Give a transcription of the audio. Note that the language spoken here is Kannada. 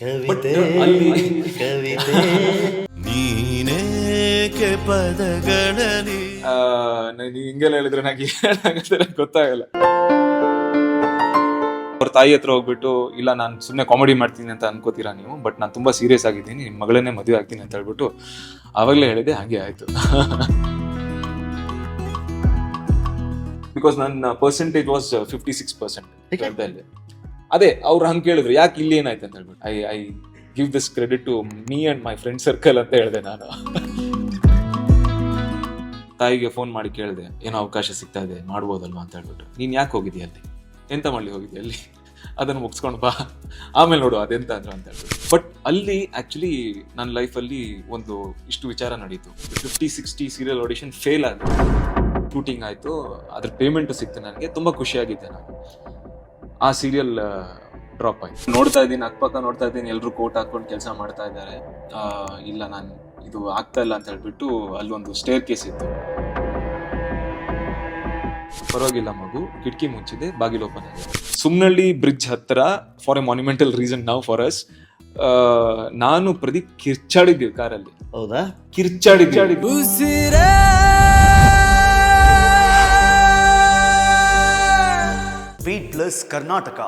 ಕವಿತೆ ಅಲ್ಲಿ ಕವಿತೆ ನೀನೇಕೆ ಪದಗಳಲ್ಲಿ ನಾನು ಹಿಂಗೆಲ್ಲ ಹೇಳಿದ್ರೆ ನನಗೆ ಗೊತ್ತಾಗಲ್ಲ. ಅವ್ರ ತಾಯಿ ಹತ್ರ ಹೋಗ್ಬಿಟ್ಟು ಇಲ್ಲ ನಾನು ಸುಮ್ಮನೆ ಕಾಮಿಡಿ ಮಾಡ್ತೀನಿ ಅಂತ ಅನ್ಕೋತೀರಾ ನೀವು, ಬಟ್ ನಾನು ತುಂಬಾ ಸೀರಿಯಸ್ ಆಗಿದ್ದೀನಿ, ನಿಮ್ಮ ಮಗಳನ್ನೇ ಮದುವೆ ಆಗ್ತೀನಿ ಅಂತ ಹೇಳ್ಬಿಟ್ಟು ಆವಾಗಲೇ ಹೇಳಿದೆ. ಹಾಗೆ ಆಯ್ತು. ಬಿಕಾಸ್ ನನ್ನ ಪರ್ಸೆಂಟೇಜ್ ವಾಸ್ 56%. ಅದೇ ಅವ್ರು ಹಂಗೆ ಕೇಳಿದ್ರು ಯಾಕೆ ಇಲ್ಲಿ ಏನಾಯ್ತು ಅಂತ ಹೇಳ್ಬಿಟ್ಟು I give this credit to me and my friend circle ಅಂತ ಹೇಳಿದೆ ನಾನು. ತಾಯಿಗೆ ಫೋನ್ ಮಾಡಿ ಕೇಳಿದೆ ಏನೋ ಅವಕಾಶ ಸಿಗ್ತಾ ಇದೆ ಮಾಡ್ಬೋದಲ್ವಾ ಅಂತ ಹೇಳ್ಬಿಟ್ಟು. ನೀನ್ ಯಾಕೆ ಹೋಗಿದ್ಯಾ ಅಲ್ಲಿ, ಎಂತ ಮಾಡ್ಲಿ ಹೋಗಿದ್ಯಾ ಅಲ್ಲಿ, ಅದನ್ನು ಮುಗಿಸ್ಕೊಂಡು ಬಾ ಆಮೇಲೆ ನೋಡು ಅದೆಂತ ಅಂದ್ರು ಅಂತ ಹೇಳ್ಬಿಟ್ಟು. ಬಟ್ ಅಲ್ಲಿ ಆಕ್ಚುಲಿ ನನ್ನ ಲೈಫಲ್ಲಿ ಒಂದು ಇಷ್ಟು ವಿಚಾರ ನಡೀತು. 50-60 ಸೀರಿಯಲ್ ಆಡಿಷನ್ ಫೇಲ್ ಆದ, ಶೂಟಿಂಗ್ ಆಯ್ತು, ಅದ್ರ ಪೇಮೆಂಟ್ ಸಿಕ್ತು, ನನಗೆ ತುಂಬಾ ಖುಷಿಯಾಗಿದ್ದೆ ನಾನು. ಆ ಸೀರಿಯಲ್ ಡ್ರಾಪ್ ಆಯ್ತು. ನೋಡ್ತಾ ಇದ್ದೀನಿ ಅಕ್ಕಪಕ್ಕ ನೋಡ್ತಾ ಇದ್ದೀನಿ, ಎಲ್ಲರೂ ಕೋಟ್ ಹಾಕೊಂಡು ಕೆಲಸ ಮಾಡ್ತಾ ಇದ್ದಾರೆ. ಇಲ್ಲ ನಾನು ಇದು ಆಗ್ತಾ ಇಲ್ಲ ಅಂತ ಹೇಳ್ಬಿಟ್ಟು ಅಲ್ಲೊಂದು ಸ್ಟೇರ್ ಕೇಸ್ ಇತ್ತು. ಪರವಾಗಿಲ್ಲ ಮಗು, ಕಿಟಕಿ ಮುಚ್ಚಿದೆ, ಬಾಗಿಲು ಓಪನ್ ಆಗಿದೆ. ಸುಮ್ನಳ್ಳಿ ಬ್ರಿಡ್ಜ್ ಹತ್ರ for a monumental reason now for us. ನಾನು ಪ್ರದೀಪ್ ಕಿರ್ಚಾಡಿದ್ದೀವಿ ಕಾರಲ್ಲಿ. ಹೌದಾ? ಕಿರ್ಚಾಡಿದ್ದೀವಿ. Beat plus Karnataka.